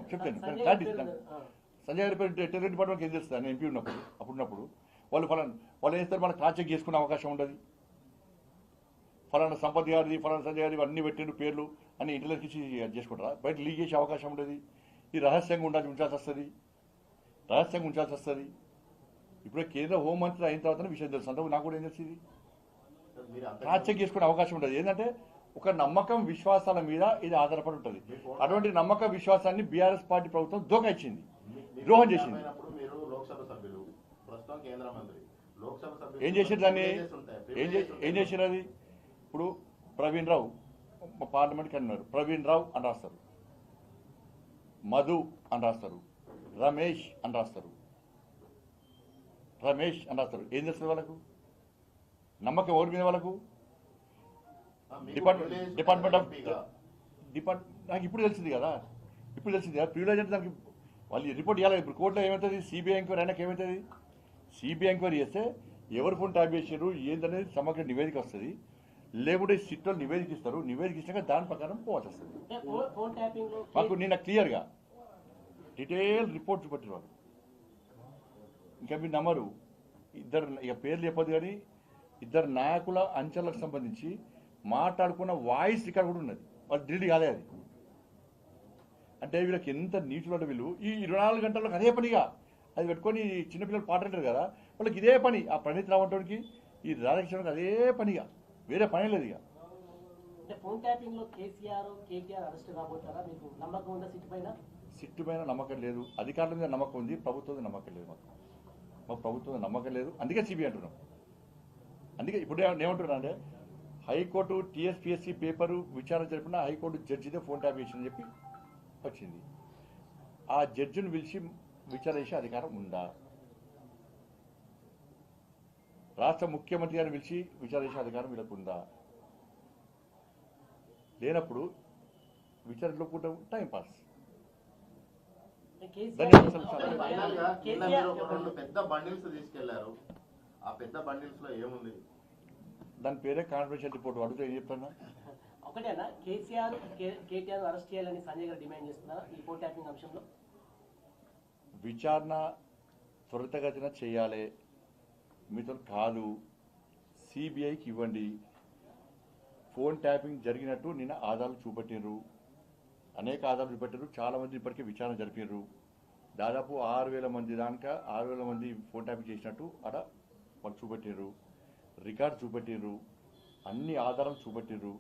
విషయం చెప్తాను క్లారిటీ ఇస్తాను. సంజయ్ గారి పేరు టెర్రర్ డిపార్ట్మెంట్కి ఏం చేస్తారు నేను ఎంపీ ఉన్నప్పుడు వాళ్ళు వాళ్ళు ఏం చేస్తారు, మనకు క్రాస్ చెక్ చేసుకునే అవకాశం ఉండదు. ఫలానా సంపత్ గారిది ఫలానా సంజయ్ గారిది అన్ని పెట్టిండు పేర్లు అని ఇంటర్నెట్ ఇచ్చి చేసుకుంటారా? బయట లీక్ చేసే అవకాశం ఉండదు. ఇది రహస్యంగా ఉంచాల్సి వస్తుంది. ఇప్పుడే కేంద్ర హోంమంత్రి అయిన తర్వాత విషయం తెలుసు, అంతకు నాకు కూడా ఏం తెలిసింది. క్రాస్ చెక్ చేసుకునే అవకాశం ఉండదు. ఏంటంటే ఒక నమ్మకం విశ్వాసాల మీద ఇది ఆధారపడి ఉంటుంది. అటువంటి నమ్మక విశ్వాసాన్ని బీఆర్ఎస్ పార్టీ ప్రభుత్వం దోకా ఇచ్చింది, ద్రోహం చేసింది. ఏం చేసారు దాన్ని? ఏం చేసారు అది? ఇప్పుడు ప్రవీణ్ రావు పార్లమెంట్కి అన్నారు, ప్రవీణ్ రావు అని రాస్తారు, మధు అని రాస్తారు, రమేష్ అని రాస్తారు. ఏం చేస్తారు వాళ్ళకు? నమ్మకం ఎవరి మీద వాళ్ళకు? డిపార్ట్మెంట్ నాకు ఇప్పుడు తెలిసింది కదా. ప్రివిలేజ్ అంటే దానికి వాళ్ళు రిపోర్ట్ ఇవ్వాలి. ఇప్పుడు కోర్టులో ఏమవుతుంది, సిబిఐ ఎంక్వైరీ అయినాక ఏమవుతుంది? సిబిఐ ఎంక్వైరీ చేస్తే ఎవరు ఫోన్ ట్యాప్ చేసారు ఏంటనేది సమగ్ర నివేదిక వస్తుంది. లేకుంటే సిట్లో నివేదిక ఇస్తారు. నివేదిక ఇచ్చినాక దాని ప్రకారం పోవాల్సి వస్తుంది. మాకు నిన్న క్లియర్గా డీటెయిల్ రిపోర్ట్ చూపెట్టారు వాళ్ళు. ఇంకా మీరు నమ్మరు, ఇద్దరు ఇక పేర్లు చెప్పదు కానీ ఇద్దరు నాయకుల అంచెలకు సంబంధించి మాట్లాడుకున్న వాయిస్ రికార్డ్ కూడా ఉన్నది. వాళ్ళు ఢిల్లీ కాలే అది. అంటే వీళ్ళకి ఎంత నీచులు వీళ్ళు ఈ 24 గంటలకు అదే పనిగా అది పెట్టుకొని చిన్నపిల్లలు పాటంటారు కదా, వాళ్ళకి ఇదే పని. ఆ ప్రణీత్ రావంటోనికి ఈ రాధాకృష్ణకి అదే పనిగా, వేరే పని లేదు. ఇక సిట్టు పైన నమ్మకం లేదు, అధికారుల మీద నమ్మకం ఉంది, ప్రభుత్వం నమ్మకం లేదు. మాకు ప్రభుత్వం నమ్మకం లేదు, అందుకే సిబిఐ అంటున్నాం. అందుకే ఇప్పుడు ఏమంటున్నా అంటే హైకోర్టు టీఎస్పీఎస్సీ పేపరు విచారణ జరిపిన హైకోర్టు జడ్జిదే ఫోన్ ట్యాప్ చేసిందని చెప్పి వచ్చింది. ఆ జడ్జిని పిలిచి విచారణ చేసే అధికారం ఉందా? రాష్ట్ర ముఖ్యమంత్రి గారిని పిలిచి విచారణ చేసే అధికారం వీళ్ళకు ఉందా? లేనప్పుడు విచారణలో కూడా టైంపాస్. దాని పేరే కాన్ఫిడెన్షియల్ రిపోర్ట్. అడిగితే ఏం చెప్తాను? ఒకటేనా కేటీఆర్ అరెస్ట్ చేయాలని సంజయ్ గారు డిమాండ్ చేస్తున్నారా ఈ ఫోన్ ట్యాపింగ్ అంశంలో? విచారణ త్వరితగతిన చేయాలి, మీతో కాదు, సిబిఐకి ఇవ్వండి. ఫోన్ ట్యాపింగ్ జరిగినట్టు నిన్న ఆధారాలు చూపెట్టారు, అనేక ఆధారాలు చూపెట్టారు. చాలా మంది ఇప్పటికే విచారణ జరిపారు. దాదాపు 6,000 మంది దాకా 6,000 మంది ఫోన్ ట్యాపింగ్ చేసినట్టు అక్కడ వాళ్ళు చూపెట్టారు, రికార్డు చూపెట్టారు, అన్ని ఆధారాలు చూపెట్టారు.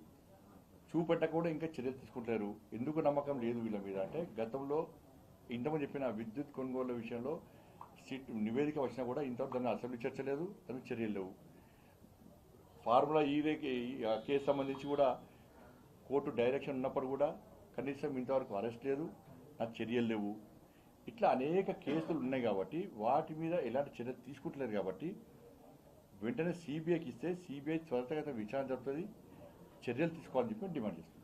చూపెట్టక కూడా ఇంకా చర్యలు తీసుకుంటారు. ఎందుకు నమ్మకం లేదు వీళ్ళ మీద అంటే గతంలో ఇంతమంది చెప్పిన విద్యుత్ కొనుగోళ్ల విషయంలో నివేదిక వచ్చినా కూడా ఇంతవరకు దాన్ని అసెంబ్లీ చర్చ లేదు, దానికి చర్యలు లేవు. ఫార్ములా ఈ కేసు సంబంధించి కూడా కోర్టు డైరెక్షన్ ఉన్నప్పుడు కూడా కనీసం ఇంతవరకు అరెస్ట్ లేదు, నాకు చర్యలు లేవు. ఇట్లా అనేక కేసులు ఉన్నాయి కాబట్టి వాటి మీద ఎలాంటి చర్యలు తీసుకుంటలేదు. కాబట్టి వెంటనే సిబిఐకి ఇస్తే సిబిఐ త్వరితగతిన విచారణ జరుగుతుంది, చర్యలు తీసుకోవాలని చెప్పి డిమాండ్ చేస్తుంది.